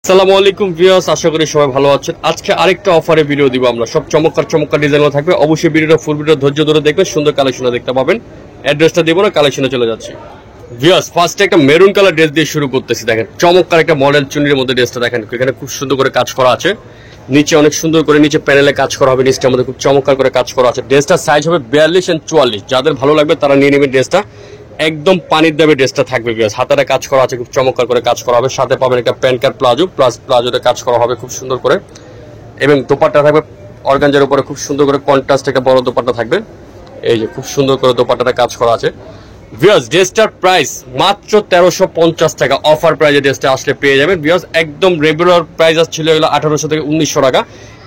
আসসালামু আলাইকুম ভিউয়ার্স, আশা করি সবাই ভালো আছেন। আজকে আরেকটা অফারে ভিডিও দিব আমরা। সব চমৎকার চমৎকার ডিজাইনও থাকবে। অবশ্যই ভিডিওটা ফুল ভিডিও ধৈর্য ধরে দেখবেন, সুন্দর কালেকশনও দেখতে পাবেন। অ্যাড্রেসটা দিব না, কালেকশনে চলে যাচ্ছি। ভিউয়ার্স, ফার্স্টে একটা মেরুন কালার ড্রেস দিয়ে শুরু করতেছি। দেখেন চমৎকার একটা মডেল চুনির মধ্যে ড্রেসটা দেখেন, এখানে খুব সুন্দর করে কাজ করা আছে। নিচে অনেক সুন্দর করে নিচে প্যানেলে কাজ করা হবে, নিচটার মধ্যে খুব চমৎকার করে কাজ করা আছে। ড্রেসটার সাইজ হবে 42 এন্ড 44। যাদের ভালো লাগবে তারা নিয়ে নেবেন ড্রেসটা। একদম পানির দামে ড্রেসটা থাকবে ভিউয়ার্স। হাতারে কাজ করা আছে, খুব চমৎকার করে কাজ করা হবে। সাথে পাবেন একটা প্যান্ট কাট প্লাজো, প্লাস প্লাজোতে কাজ করা হবে খুব সুন্দর করে। এবং দোপাট্টা থাকবে অর্গানজার উপরে খুব সুন্দর করে কন্ট্রাস্ট একটা বড় দোপাট্টা থাকবে। এই যে খুব সুন্দর করে দোপাট্টাটা কাজ করা আছে। ভিউয়ার্স, ড্রেসটার প্রাইস মাত্র 1350 টাকা। অফার প্রাইসে ড্রেসটা আসলে পেয়ে যাবেন ভিউয়ার্স। একদম রেগুলার প্রাইস ছিল এগুলো 1800 থেকে 1900 টাকা।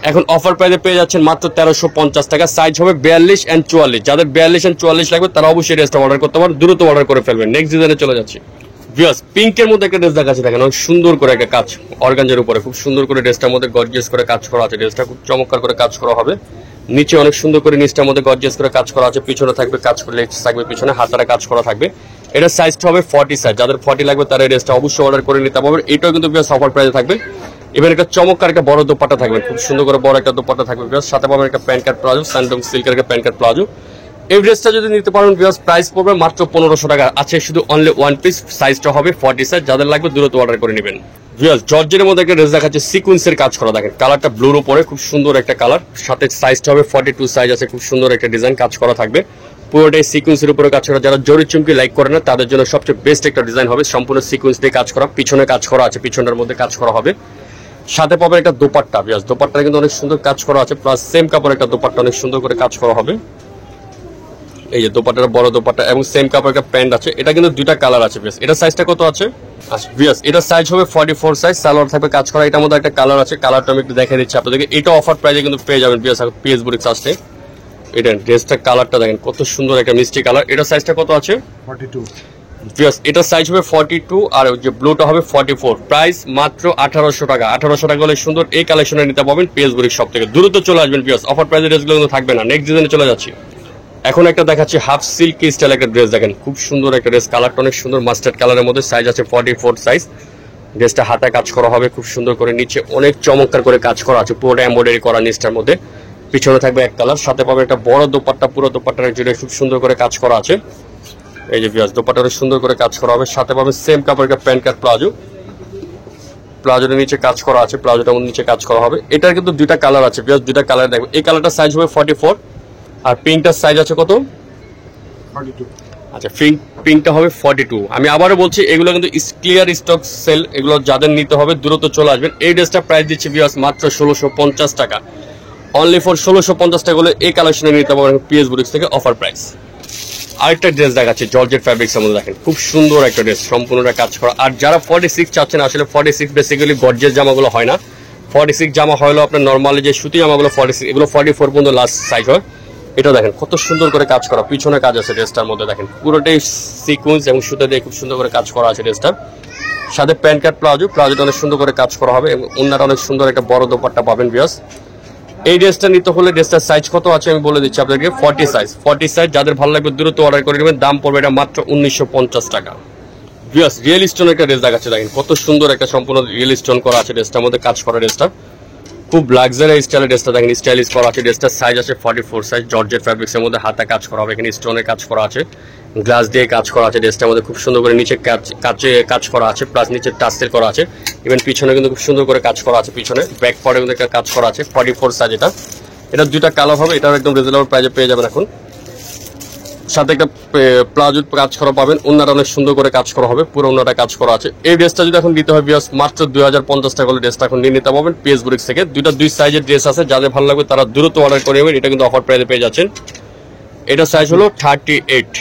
এখন অফার প্রাইসে পেয়ে যাচ্ছেন মাত্র 1350 টাকা। সাইজ হবে 42 এন্ড 44। যাদের 42 এন্ড 44 লাগবে তারা অবশ্যই ড্রেসটা অর্ডার করতে পারেন, দ্রুত অর্ডার করে ফেলবেন। নেক্সট ডিজাইনে চলে যাচ্ছি। ভিউয়ার্স, পিঙ্কের মধ্যে একটা ড্রেস দেখাচ্ছি, দেখেন অনেক সুন্দর করে একটা কাজ অর্গানজার উপরে খুব সুন্দর করে ড্রেসটার মধ্যে গর্জিয়াস করে কাজ করা আছে। ড্রেসটা খুব চমৎকার করে কাজ করা হবে। নিচে অনেক সুন্দর করে নিচটার মধ্যে গর্জিয়াস করে কাজ করা আছে। পিছনে থাকবে কাজ করে, লেগস থাকবে পিছনে, হাতারে কাজ করা থাকবে। এটা সাইজটা হবে 40 সাইজ। যাদের 40 লাগবে তারা এই ড্রেসটা অবশ্যই অর্ডার করে নিতে পারবেন। এটাও কিন্তু ভিউয়ার্স অফার প্রাইসে থাকবে। এবার একটা চমৎকার একটা বড় দোপাট্টা থাকবে, খুব সুন্দর করে বড় একটা দোপাট্টা থাকবে ভিউয়ার্স। সাথে পাবেন একটা প্যান্ট কাট প্লাজো, স্যান্ডং সিল্কের একটা প্যান্ট কাট প্লাজো। এই ড্রেসটা যদি নিতে পারেন ভিউয়ার্স, প্রাইস পড়বে মাত্র 1500 টাকা। আছে শুধু অনলি ওয়ান পিস, সাইজটা হবে 40 সাইজ। যাদের লাগবে দ্রুত অর্ডার করে নেবেন। ভিউয়ার্স, জর্জের মধ্যে একটা ড্রেস দেখাচ্ছে, সিকোয়েন্সের কাজ করা। দেখেন কালারটা ব্লুর উপরে খুব সুন্দর একটা কালার। সাথে সাইজটা হবে 42 সাইজ আছে। খুব সুন্দর একটা ডিজাইন কাজ করা থাকবে। পুরোটাই সিকোয়েন্সের উপরে কাজ করা। যারা জরি চুমকি লাইক করে না তাদের জন্য সবচেয়ে বেস্ট একটা ডিজাইন হবে। সম্পূর্ণ সিকোয়েন্স দিয়ে কাজ করা, পিছনে কাজ করা আছে, পিছনের মধ্যে কাজ করা হবে। সাথে পাবেন একটা দোপাট্টা। ভিউয়ার্স, দোপাট্টা কিন্তু অনেক সুন্দর কাজ করা আছে, প্লাস সেম কাপড় একটা দোপাট্টা অনেক সুন্দর করে কাজ করা হবে। এই যে দোপাট্টাটা বড় দোপাট্টা এবং সেম কাপড় একটা প্যান্ট আছে। এটা কিন্তু দুইটা কালার আছে ভিউয়ার্স। এটা সাইজটা কত আছে? ভিউয়ার্স, এটা সাইজ হবে 44 সাইজ। সালোয়ার থাকবে কাজ করা। এটার মধ্যে একটা কালার আছে, কালারটা আমি একটু দেখাই দিচ্ছি আপনাদেরকে। এটা অফার প্রাইসে কিন্তু পেয়ে যাবেন ভিউয়ার্স পিএস বুটিক্স আসলে। এটা ড্রেসটা কালারটা দেখেন কত সুন্দর একটা মিষ্টি কালার। এটা সাইজটা কত আছে? 42। ভিউয়ার্স, এটা সাইজ হবে 42 আর ওই যে ব্লুটা হবে 44। প্রাইস মাত্র 1800 টাকা। 1800 টাকা হলে সুন্দর এই কালেকশনে নিতে পারবেন পিএস বুটিক্স সব থেকে। দ্রুত চলে আসবেন ভিউয়ার্স, অফার প্রাইসে ড্রেসগুলো কিন্তু থাকবে না। নেক্সট ডিজাইনে চলে যাচ্ছি। এখন একটা দেখাচ্ছি হাফ সিল্ক স্টাইল একটা ড্রেস। দেখেন খুব সুন্দর একটা ড্রেস, কালারটা অনেক সুন্দর মাস্টার্ড কালারের মধ্যে। সাইজ আছে 44 সাইজ। ড্রেসটা হাতে কাজ করা হবে খুব সুন্দর করে। নিচে অনেক চমৎকার করে কাজ করা আছে, পুরোটা এমব্রয়ডারি করা নিচটার মধ্যে। পিছনে থাকবে এক কালার। সাথে পাবে একটা বড় দোপাট্টা, পুরো দোপাট্টার জুড়ে খুব সুন্দর করে কাজ করা আছে। এই যে ভিউয়ার্স, দোপাট্টাটা সুন্দর করে কাজ করা হবে। সাথে পাবে সেম কাপড় একটা প্যান্ট কাট প্লাজো। প্লাজোটার নিচে কাজ করা আছে, প্লাজোটার নিচে কাজ করা হবে। এটার কিন্তু দুইটা কালার আছে ভিউয়ার্স, দুইটা কালার দেখবে। এই কালারটা সাইজ হবে 44 আর পিঙ্কটার সাইজ আছে কত? 42। আচ্ছা, পিঙ্কটা হবে 42। আমি আবারও বলছি, এগুলো কিন্তু ক্লিয়ার স্টক সেল। এগুলো যাদের নিতে হবে দ্রুত চলে আসবেন। এই ড্রেসটা প্রাইস দিচ্ছি ভিউয়ার্স মাত্র 1650 টাকা। অনলি ফর 1650 টাকা হলে এই কালেকশনে নিতে পারবেন পিএস বুটিক্স থেকে অফার প্রাইস। আরেকটা ড্রেস দেখাচ্ছে জর্জেট ফ্যাব্রিক্স এর মধ্যে। দেখেন খুব সুন্দর একটা ড্রেস, সম্পূর্ণটা কাজ করা। আর যারা 46 চাচ্ছেন, আসলে 46 বেসিক্যালি গর্জেস জামাগুলো হয় না। 46 জামা হলো আপনার নর্মালি যে সুতি জামাগুলো 46, এগুলো 44 পর্যন্ত লাস্ট সাইজ হয়। এটা দেখেন কত সুন্দর করে কাজ করা, পিছনে কাজ আছে ড্রেসটার মধ্যে। দেখেন পুরোটাই সিকোয়েন্স এবং সুতা দিয়ে খুব সুন্দর করে কাজ করা আছে ড্রেসটা। সাথে প্যান্ট কাট প্লাজো, প্লাজোটা অনেক সুন্দর করে কাজ করা হবে এবং ওন্নাটা অনেক সুন্দর একটা বড় দোপাট্টা পাবেন ভিউয়ার্স। এই ড্রেসটা নিতে হলে ড্রেসটার সাইজ কত আছে আমি বলে দিচ্ছি আপনাদেরকে, 40 সাইজ। 40 সাইজ যাদের ভালো লাগবে দ্রুত অর্ডার করে নেবেন। দাম পড়বে এটা মাত্র 1950 টাকা। ভিউয়ার্স, রিয়েল স্টোন একটা ড্রেস দেখাচ্ছে। দেখেন কত সুন্দর একটা সম্পূর্ণ রিয়েল স্টোন করা আছে ড্রেসটার মধ্যে কাজ করা। ড্রেসটা খুব লাক্সারি স্টাইলের ড্রেসটা দেখেন, স্টাইলিশ করা আছে। ড্রেসটার সাইজ আছে 44 সাইজ। জর্জেট ফ্যাব্রিক্স এর মধ্যে হাতে কাজ করা হবে। এখানে স্টোনের কাজ করা আছে, গ্লাস দিয়ে কাজ করা আছে। ড্রেসটার মধ্যে খুব সুন্দর করে নিচে কাজ করা আছে, প্লাস নিচে টাস্টেল করা আছে। ইভেন পিছনে কিন্তু খুব সুন্দর করে কাজ করা আছে। পিছনে ব্যাক পার্টে কিন্তু একটা কাজ করা আছে 44 সাইজ। এটা দুইটা কালার হবে। এটাও একদম রিজনেবল প্রাইসে পেয়ে যাবেন এখন। সাথে একটা প্লাজো কাজ করা পাবেন। ওন্নাটা অনেক সুন্দর করে কাজ করা হবে, পুরো ওন্নাটা কাজ করা আছে। এই ড্রেসটা যদি এখন নিতে হয় ভিউয়ার্স মাত্র 2050 টাকা হলে ড্রেসটা এখন নিয়ে নিতে পারবেন পিএস বুটিক্স থেকে। দুই সাইজের ড্রেস আছে, যাদের ভালো লাগবে তারা দ্রুত অর্ডার করে নেবেন। এটা কিন্তু অফার প্রাইসে পেয়ে যাচ্ছেন। এটা সাইজ হলো 38।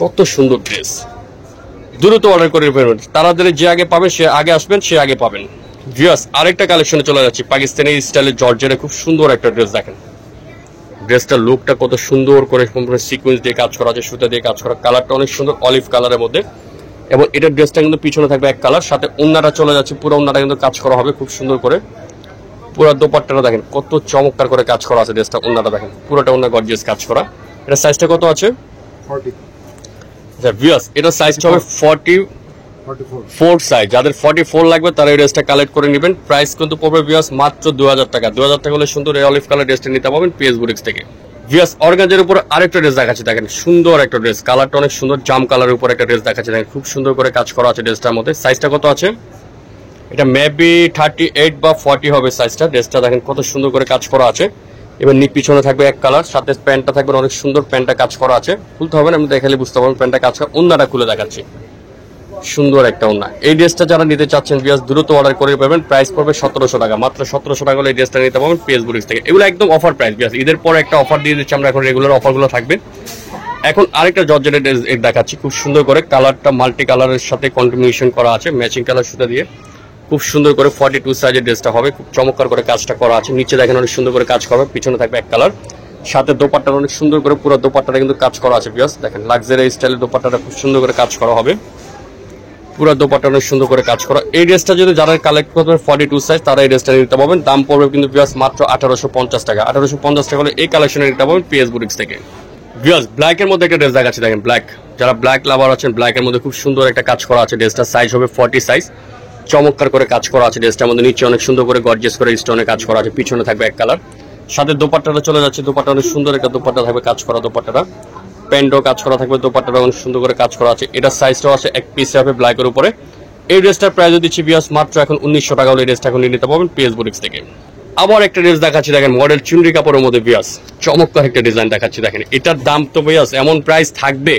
কত সুন্দর ড্রেস, দ্রুত অর্ডার করে নেবেন। তাড়াতাড়ি যে আগে পাবেন সে আগে আসবেন, সে আগে পাবেন। ভিউয়ার্স, আরেকটা কালেকশনে চলে যাচ্ছি। পাকিস্তানি স্টাইলের জর্জেটের খুব সুন্দর একটা ড্রেস। দেখেন ড্রেসটার লুকটা কত সুন্দর করে সিকোয়েন্স দিয়ে কাজ করা আছে, সুতা দিয়ে কাজ করা। কালারটা অনেক সুন্দর অলিভ কালারের মধ্যে এবং এটার ড্রেসটা কিন্তু পিছনে থাকবে এক কালার। সাথে ওন্নাটা চলে যাচ্ছে, পুরো ওন্নাটা কিন্তু কাজ করা হবে খুব সুন্দর করে। পুরো দোপাট্টাটা দেখেন কত চমৎকার করে কাজ করা আছে। ড্রেসটা ওন্নাটা দেখেন পুরোটা ওন্না গর্জিয়াস কাজ করা। এটা সাইজটা কত আছে? 40। আচ্ছা ভিউয়ার্স, এটা সাইজটা হবে 44. 4 সাইজ, যাদের 44 লাগবে তারা এই ড্রেসটা কালেক্ট করে নেবেন। প্রাইস কিন্তু পড়বে ভিউয়ার্স মাত্র 2000 টাকা। 2000 টাকা হলে সুন্দর এই অলিভ কালার ড্রেসটা নিতে পাবেন পিএস বুটিক্স থেকে। ভিউয়ার্স অর্গানজার উপর আরেকটা ড্রেস দেখাচ্ছি, দেখেন সুন্দর একটা ড্রেস, কালারটা অনেক সুন্দর, জাম কালারের উপর একটা ড্রেস দেখাচ্ছি, দেখেন খুব সুন্দর করে কাজ করা আছে ড্রেসটার মধ্যে। সাইজটা কত আছে? এটা মেবি 38 বা 40 হবে সাইজটা। ড্রেসটা দেখেন কত সুন্দর করে কাজ করা আছে। এবার পিছনে থাকবে এক কালার, সাথে প্যান্টটা থাকবে অনেক সুন্দর, প্যান্টটা কাজ করা আছে। খুলতে হবে না, আমি দেখালে বুঝতে পারবেন প্যান্টটা কাজ করা। ওন্নাটা খুলে দেখাচ্ছি, সুন্দর একটা ওন্না। এই ড্রেসটা যারা নিতে চাচ্ছেন ভিউয়ার্স দ্রুত অর্ডার করে পাবেন। প্রাইস পড়বে 1700 টাকা, মাত্র 1700 টাকা হলে এই ড্রেসটা নিতে পারবেন পিএস বুটিক্স থেকে। এগুলো একদম অফার প্রাইস ভিউয়ার্স, ঈদের পর একটা অফার দিয়ে দিচ্ছি আমরা, এখন রেগুলার অফারগুলো থাকবে। এখন আরেকটা জর্জেটের ড্রেস দেখাচ্ছি, খুব সুন্দর করে কালারটা মাল্টি কালারের সাথে কন্টিনিউশন করা আছে, ম্যাচিং কালার সুতা দিয়ে খুব সুন্দর করে 42 সাইজের ড্রেসটা হবে। খুব চমৎকার করে কাজটা করা আছে, নিচে দেখেন অনেক সুন্দর করে কাজ করা, পিছনে থাকবে এক কালার, সাথে দোপাট্টা অনেক সুন্দর করে, পুরো দোপাট্টাটা কিন্তু কাজ করা আছে ভিউয়ার্স। দেখেন লাক্সারি স্টাইলের দোপাট্টাটা খুব সুন্দর করে কাজ করা হবে, পুরো দোপাট্টা অনেক সুন্দর করে কাজ করা। এই ড্রেসটা যদি যারা কালেক্ট করবেন 42 সাইজ তারা এই ড্রেসটা নিতে পারবেন। দাম পড়বে কিন্তু ভিউয়ার্স মাত্র 1850 টাকা। 1850 টাকা হলে এই কালেকশনে নিতে পারবেন পিএস বুটিক্স থেকে। ভিউয়ার্স ব্ল্যাকের মধ্যে একটা ড্রেস দেখাচ্ছি, দেখেন ব্ল্যাক, যারা ব্ল্যাক লাভার আছেন ব্ল্যাকের মধ্যে খুব সুন্দর একটা কাজ করা আছে। ড্রেসটা সাইজ হবে 40 সাইজ, চমৎকার করে কাজ করা আছে ড্রেসটার মধ্যে। নিচে অনেক সুন্দর করে গর্জিয়াস করে স্টোনে কাজ করা আছে, পিছনে থাকবে এক কালার, সাথে দোপাট্টাটা চলে যাচ্ছে। দোপাট্টা অনেক সুন্দর একটা দোপাট্টা থাকবে কাজ করা, দোপাট্টাটা প্যান্টও কাজ করা থাকবে, দোপাট্টাটা অনেক সুন্দর করে কাজ করা আছে। এটা সাইজটাও আছে এক পিসে হবে ব্ল্যাকের উপরে। এই ড্রেসটার প্রাইস দিচ্ছি ভিউয়ার্স মাত্র এখন 1900 টাকা হলে এই ড্রেসটা এখন নিতে পারবেন পিএস বুটিক্স থেকে। আবার একটা ড্রেস দেখাচ্ছি, দেখেন মডেল চুনরি কাপড়ের মধ্যে ভিউয়ার্স চমৎকার একটা ডিজাইন দেখাচ্ছি। দেখেন এটার দাম তো ভিউয়ার্স এমন প্রাইস থাকবে,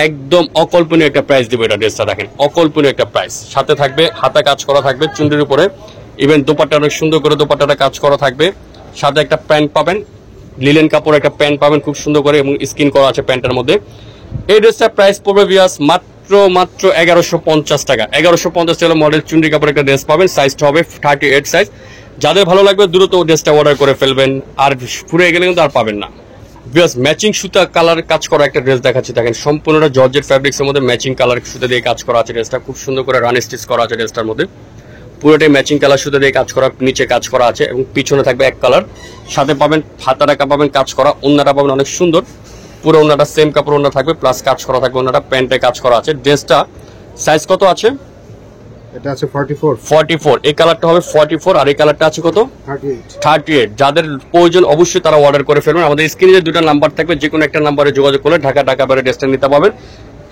একদম অকল্পনীয় একটা প্রাইস দিব এটা ড্রেসটা, দেখেন অকল্পনীয় একটা প্রাইস। সাথে থাকবে হাতা কাজ করা থাকবে চুনরির উপরে, ইভেন দোপাট্টা অনেক সুন্দর করে দোপাট্টাটা কাজ করা থাকবে, সাথে একটা প্যান্ট পাবেন, লিলেন কাপড় একটা প্যান্ট পাবেন খুব সুন্দর করে, এবং স্কিন করা আছে প্যান্টের মধ্যে। এই ড্রেসটার প্রাইস পড়বে ভিউয়ার্স মাত্র 1150 টাকা। 1150 টাকা মডেল চুনরি কাপড় একটা ড্রেস পাবেন, সাইজটা হবে 38 সাইজ। যাদের ভালো লাগবে দ্রুত ড্রেসটা অর্ডার করে ফেলবেন, আর ফুরিয়ে গেলে কিন্তু আর পাবেন না। ভিউয়ার্স ম্যাচিং সুতা কালার কাজ করা একটা ড্রেস দেখাচ্ছি, দেখেন সম্পূর্ণটা জর্জেট ফ্যাব্রিক্সের মধ্যে ম্যাচিং কালার সুতা দিয়ে কাজ করা আছে। ড্রেসটা খুব সুন্দর করে রান স্টিচ করা আছে ড্রেসটার মধ্যে, পুরোটাই ম্যাচিং কালার সুতা দিয়ে কাজ করা, নিচে কাজ করা আছে, এবং পিছনে থাকবে এক কালার, সাথে পাবেন হাতাটা পাবেন কাজ করা, ওন্নাটা পাবেন অনেক সুন্দর, পুরো ওন্নাটা সেম কাপড় ওন্না থাকবে, প্লাস কাজ করা থাকবে, ওন্নাটা প্যান্টে কাজ করা আছে। ড্রেসটা সাইজ কত আছে? এটা আছে 44. 44, এই কালারটা হবে 44, আর এই কালারটা আছে কত? 38. 38। যাদের প্রয়োজন অবশ্যই তারা অর্ডার করে ফেলবেন। আমাদের স্ক্রিনে যে দুটো নাম্বার থাকবে, যে কোনো একটা নাম্বারে যোগাযোগ করলে ঢাকা বাইরে ড্রেসটা নিতে পারবেন।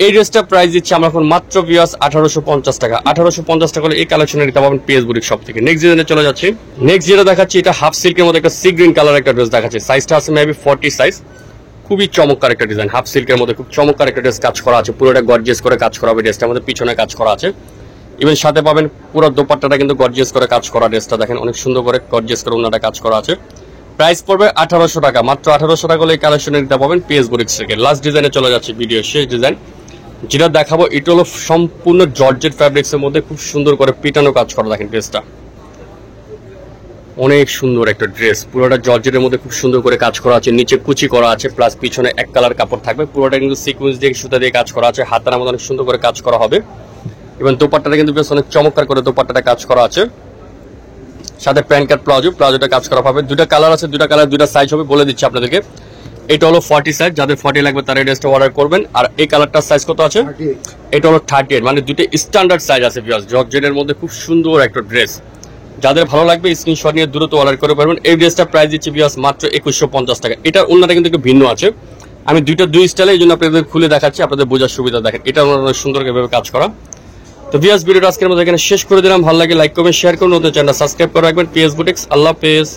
এই ড্রেসটা প্রাইস দিচ্ছি আমরা এখন মাত্র ভিউয়ার্স 1850 টাকা। 1850 টাকা হলে এই কালেকশনে নিতে পারবেন পিএস বুটিক শপ থেকে। নেক্সট ডিজাইনে চলে যাচ্ছি। নেক্সট যেটা দেখাচ্ছি, এটা হাফ সিল্কের মধ্যে একটা সি গ্রিন কালার একটা ড্রেস দেখাচ্ছি, সাইজটা আছে মেবি 40 সাইজ। খুবই চমৎকার একটা ডিজাইন, হাফ সিল্কের মধ্যে খুব চমৎকার একটা ড্রেস কাজ করা আছে, পুরোটা গর্জিয়াস করে কাজ করা হবে ড্রেসটার মধ্যে, পিছনে কাজ করা আছে, ইভেন সাথে পাবেন পুরো দোপাট্টাটা কিন্তু গর্জিয়াস করে কাজ করা। ড্রেসটা দেখেন অনেক সুন্দর করে গর্জিয়াস করে ওনাটা কাজ করা আছে। প্রাইস পড়বে 1800 টাকা, মাত্র 1800 টাকা হলে এই কালেকশনে নিতে পাবেন পিএস বুটিক্স থেকে। লাস্ট ডিজাইনে চলে যাচ্ছে, ভিডিও শেষ ডিজাইন যেটা দেখাবো, এটা হলো সম্পূর্ণ জর্জেট ফ্যাব্রিক্সের মধ্যে খুব সুন্দর করে পিটানো কাজ করা। দেখেন ড্রেসটা অনেক সুন্দর একটা ড্রেস, পুরোটা জর্জেটের মধ্যে খুব সুন্দর করে কাজ করা আছে, নিচে কুচি করা আছে, প্লাস পিছনে এক কালার কাপড় থাকবে, পুরোটা কিন্তু সিকোয়েন্স দিয়ে সুতা দিয়ে কাজ করা আছে, হাতার মধ্যে অনেক সুন্দর করে কাজ করা হবে, এবং দোপাট্টাটা কিন্তু বেশ অনেক চমৎকার করে দোপাট্টাটা কাজ করা আছে, সাথে প্যান্ট কাট প্লাজোটা কাজ করা হবে। দুটা কালার আছে, দুটা কালার দুটা সাইজ হবে, বলে দিচ্ছি আপনাদেরকে। এটা হলো 40 সাইজ, যাদের 40 লাগবে তারা এই ড্রেসটা অর্ডার করবেন। আর এই কালারটার সাইজ কত আছে? 38. এটা হলো 38, মানে দুটো স্ট্যান্ডার্ড সাইজ আছে ভিউয়ার্স, জর্জেটের মধ্যে খুব সুন্দর একটা ড্রেস। যাদের ভালো লাগবে স্ক্রিনশট নিয়ে দ্রুত অর্ডার করে পারবেন। এই ড্রেসটা প্রাইস দিচ্ছি ভিউয়ার্স মাত্র 2150 টাকা। এটার ওন্নাটা কিন্তু একটু ভিন্ন আছে, আমি দুই স্টাইলে এই জন্য আপনাদের খুলে দেখাচ্ছি, আপনাদের বোঝার সুবিধা। দেখেন এটা অনেক সুন্দর এভাবে কাজ করা। তো ভিউয়ার্স ভিডিওটা আজকের মধ্যে এখানে শেষ করে দিলাম। ভালো লাগে লাইক করবেন, শেয়ার করুন, নতুন চ্যানেল সাবস্ক্রাইব করে রাখবেন। পিএস বুটিক্স, আল্লাহ হাফেজ।